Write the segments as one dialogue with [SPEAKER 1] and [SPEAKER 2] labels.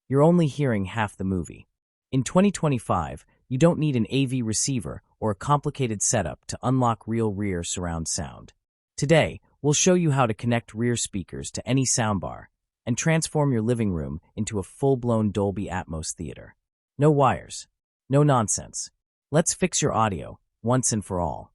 [SPEAKER 1] you're only hearing half the movie. In 2025, you don't need an AV receiver or a complicated setup to unlock real rear surround sound. Today, we'll show you how to connect rear speakers to any soundbar and transform your living room into a full-blown Dolby Atmos theater. No wires. No nonsense. Let's fix your audio, once and for all.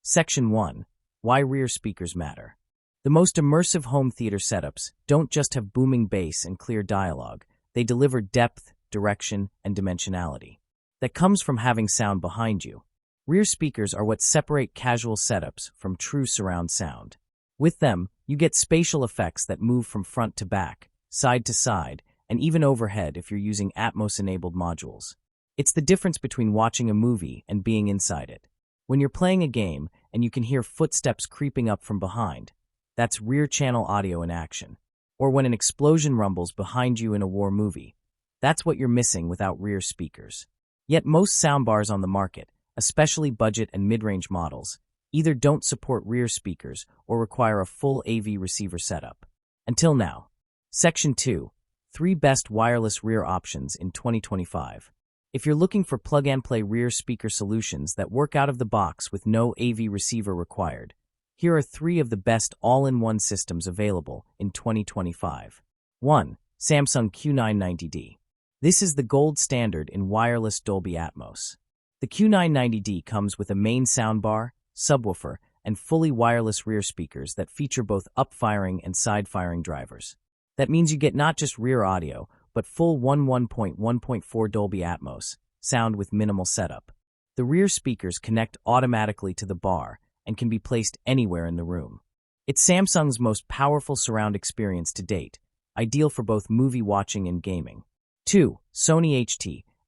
[SPEAKER 1] Section 1. Why rear speakers matter. The most immersive home theater setups don't just have booming bass and clear dialogue, they deliver depth, direction, and dimensionality. That comes from having sound behind you. Rear speakers are what separate casual setups from true surround sound. With them, you get spatial effects that move from front to back, side to side, and even overhead if you're using Atmos-enabled modules. It's the difference between watching a movie and being inside it. When you're playing a game and you can hear footsteps creeping up from behind, that's rear channel audio in action. Or when an explosion rumbles behind you in a war movie, that's what you're missing without rear speakers. Yet most soundbars on the market, especially budget and mid-range models, either don't support rear speakers or require a full AV receiver setup. Until now. Section 2. 3 best wireless rear options in 2025. If you're looking for plug-and-play rear speaker solutions that work out of the box with no AV receiver required, here are 3 of the best all-in-one systems available in 2025. 1. Samsung Q990D. This is the gold standard in wireless Dolby Atmos. The Q990D comes with a main soundbar, subwoofer, and fully wireless rear speakers that feature both up-firing and side-firing drivers. That means you get not just rear audio, but full 1.1.4 Dolby Atmos sound with minimal setup. The rear speakers connect automatically to the bar and can be placed anywhere in the room. It's Samsung's most powerful surround experience to date, ideal for both movie watching and gaming. 2. Sony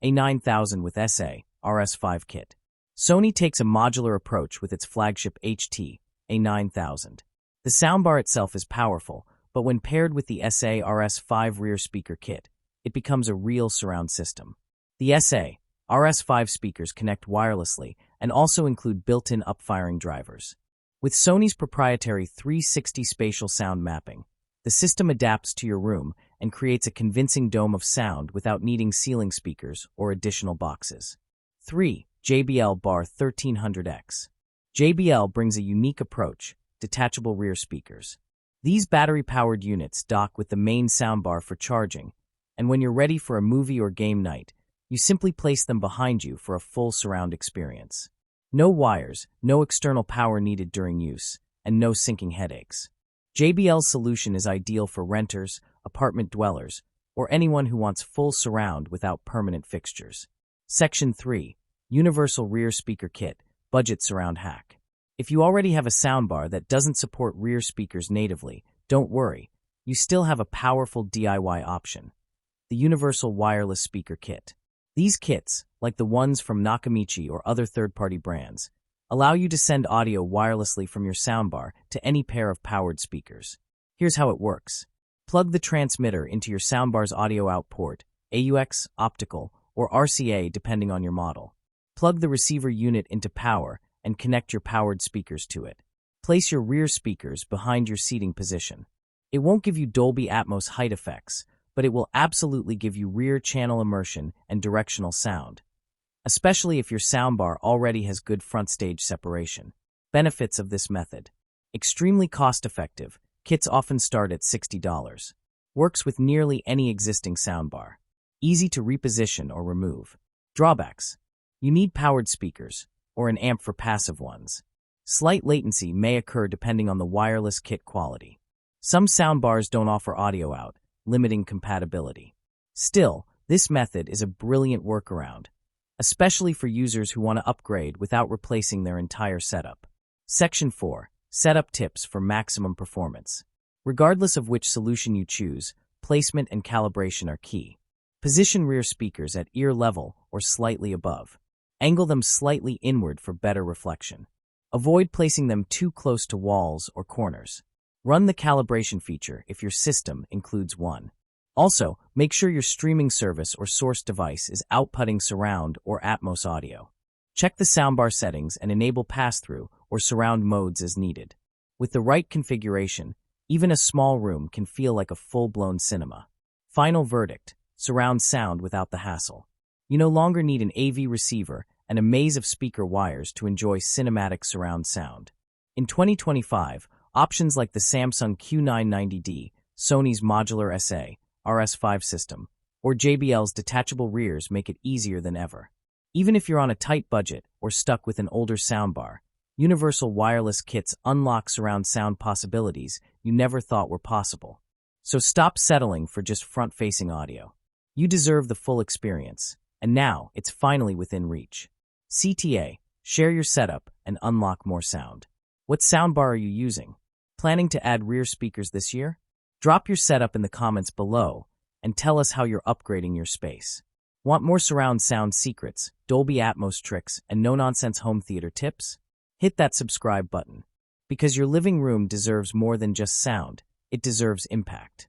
[SPEAKER 1] HT-A9000 with SA-RS5 kit. Sony takes a modular approach with its flagship HT-A9000. The soundbar itself is powerful, but when paired with the SA-RS5 rear speaker kit, it becomes a real surround system. The SA-RS5 speakers connect wirelessly and also include built-in up-firing drivers. With Sony's proprietary 360 spatial sound mapping, the system adapts to your room and creates a convincing dome of sound without needing ceiling speakers or additional boxes. 3. JBL Bar 1300X. JBL brings a unique approach, detachable rear speakers. These battery-powered units dock with the main soundbar for charging, and when you're ready for a movie or game night, you simply place them behind you for a full surround experience. No wires, no external power needed during use, and no syncing headaches. JBL's solution is ideal for renters, apartment dwellers, or anyone who wants full surround without permanent fixtures. Section 3. Universal Rear Speaker Kit, Budget Surround Hack. If you already have a soundbar that doesn't support rear speakers natively, don't worry, you still have a powerful DIY option. The Universal Wireless Speaker Kit. These kits, like the ones from Nakamichi or other third-party brands, allow you to send audio wirelessly from your soundbar to any pair of powered speakers. Here's how it works. Plug the transmitter into your soundbar's audio out port, AUX, optical, or RCA depending on your model. Plug the receiver unit into power and connect your powered speakers to it. Place your rear speakers behind your seating position. It won't give you Dolby Atmos height effects, but it will absolutely give you rear channel immersion and directional sound, especially if your soundbar already has good front stage separation. Benefits of this method. Extremely cost-effective, kits often start at $60. Works with nearly any existing soundbar. Easy to reposition or remove. Drawbacks. You need powered speakers, or an amp for passive ones. Slight latency may occur depending on the wireless kit quality. Some soundbars don't offer audio out, limiting compatibility. Still, this method is a brilliant workaround, especially for users who want to upgrade without replacing their entire setup. Section 4. Setup Tips for Maximum Performance. Regardless of which solution you choose, placement and calibration are key. Position rear speakers at ear level or slightly above. Angle them slightly inward for better reflection. Avoid placing them too close to walls or corners. Run the calibration feature if your system includes one. Also, make sure your streaming service or source device is outputting surround or Atmos audio. Check the soundbar settings and enable pass-through or surround modes as needed. With the right configuration, even a small room can feel like a full-blown cinema. Final verdict. surround sound without the hassle. You no longer need an AV receiver and a maze of speaker wires to enjoy cinematic surround sound. In 2025, options like the Samsung Q990D, Sony's modular SA, RS5 system, or JBL's detachable rears make it easier than ever. Even if you're on a tight budget or stuck with an older soundbar, universal wireless kits unlock surround sound possibilities you never thought were possible. So stop settling for just front-facing audio. You deserve the full experience, and now it's finally within reach. CTA, share your setup and unlock more sound. What soundbar are you using? Planning to add rear speakers this year? Drop your setup in the comments below and tell us how you're upgrading your space. Want more surround sound secrets, Dolby Atmos tricks, and no-nonsense home theater tips? Hit that subscribe button, because your living room deserves more than just sound, it deserves impact.